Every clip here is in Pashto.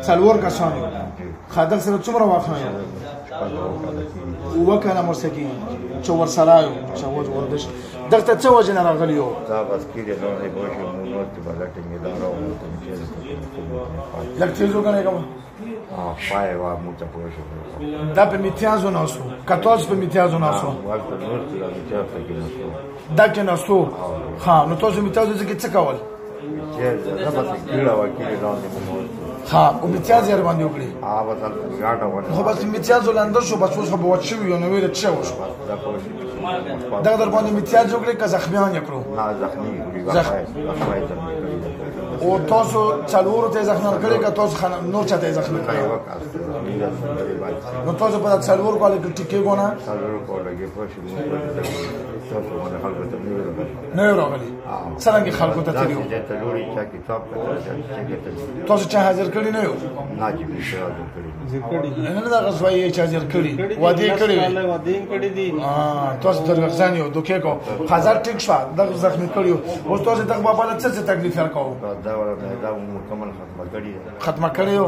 څلور کسان خادق سره څومره واخنه اوه کاله مرسکی چې ورسره یو چې ورودش دلته څه وجه نه راغلی یو دا بس کېږي نو نه بوشي مو نو ته بلټینګ دا راو ته چې لکه تیزو کنه کوم پای وا مو ته بوشي دا په میتیازو ناسو کاتوز په میتیازو ناسو ورته نور ته دا میتیازو کې ناسو دا کې ناسو ها نو تاسو میتیازو کې څه کول چې دا بس کېړه وکړي نو نه مو ها او میتیاز یې باندې وکړي بس غاټه ونه خو بس میتیازو لاندې شو بس اوس خو بوت شو یو نو ویل څه وشو دا پوښي دا در باندې میتیاز وکړي که زخمیان یې کړو نه زخمی او تاسو څلورو ته زخمیان کړي که تاسو نور چاته زخمی کړي نو تاسو په څلورو کال کې ټیکې ګونه څلورو کال کې پوښي مو تاسو باندې خلکو ته نه راغلي څنګه خلکو ته تیریو تاسو چې حاضر کړي نه یو نه چې حاضر کړي نه دا غوښوي چې حاضر کړي وادي کړي دي تاسو درغځان یو دوکې کو هزار ټیک شو د زخمی کړیو اوس تاسو دغه بابا له څه تکلیف ورکاو دا دا مکمل ختمه کړیو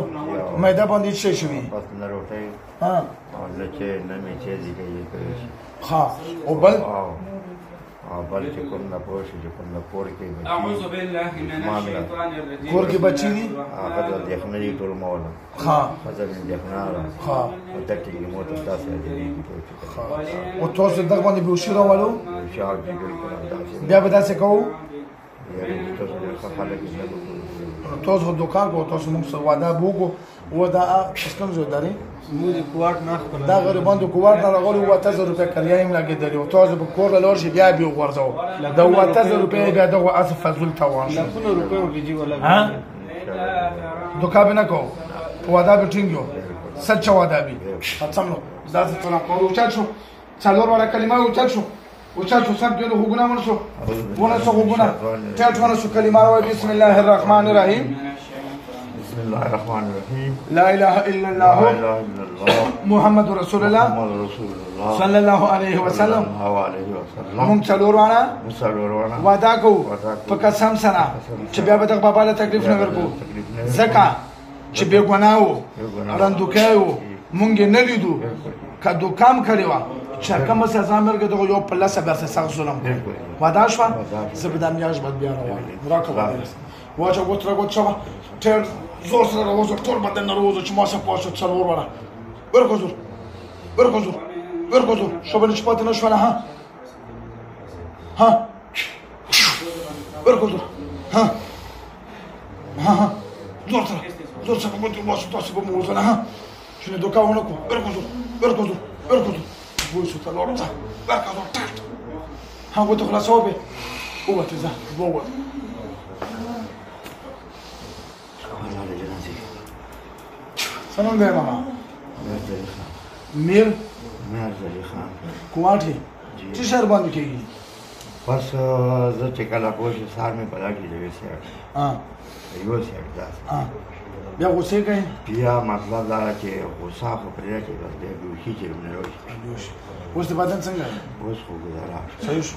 مېدا باندې څه شوی بس نه روټي ها لکه نه می چې دي کوي ها او بل بل چې کوم نه پوښي چې کوم نه پور کې اعوذ بالله من الشیطان الرجیم کور کې بچی دي هغه د ځخنې ټول مولا ها فزر من ځخنا ها تکي موټر تاسو دې او تاسو دغه باندې به وشي راوالو شاو دې بیا به تاسو کوو یاره تاسو خلک نه تاسو دکان کو تاسو موږ سره واده بوګو و دا څنګه زو داري موږ کوارت نه خبره دا غریبان د کوارت نه راغلي و 1000 روپیا کریایم لګیدلی او تاسو په کور له لورشي بیا به ورځو دا 1000 روپیا بیا دغه اسف فضل تاوان شو لکونه روپیا ورګي ولا ها دکان نه کو واده به ټینګو سچ واده به څنګه دا څه نه کوو چا شو څلور ولا کلمه او چا شو او چا شو سم ته هوګونه مرشو ونه څه هوګونه چا څونه شو کلمه راوي بسم الله الرحمن الرحیم بسم الله الرحمن الرحيم لا اله الا الله لا اله الا الله محمد رسول الله محمد رسول الله صلی الله علیه وسلم مونږ څلور وانه وعده کوو په قسم سره چې بیا به د بابا له تکلیف نه ورکو ځکه چې بے ګناه وو رندوکای وو مونږ نه لیدو کدو کام کړی و چې کوم سزا مرګ دغه یو په لاسه بیا سره ظلم وعده شو زبدان میاش بد بیا راکوه واجه وتر غوچا تر زور سره راوځو ټول بدن راوځو چې ما څه پوښتنه څلور وره ورکوزو شوبل چې پاتې نشو نه ها ورکوزو ها زور سره په موږ واسو تاسو په موږ نه ها شنو دوکا ونکو ورکوزو وو شو ته لورته ورکوزو ها وته خلاصو به وته ځه وو سلام دی ماما میر زلی خان کوماټي چې شهر باندې کېږي بس زه چې کله پوښي سار مې په لاګي دی وسه یو څه دا بیا غوسه کوي بیا مطلب دا چې غوسه خو پرې کې بس دی چې نه وي اوس د بدن څنګه اوس خو ګذاره صحیح شو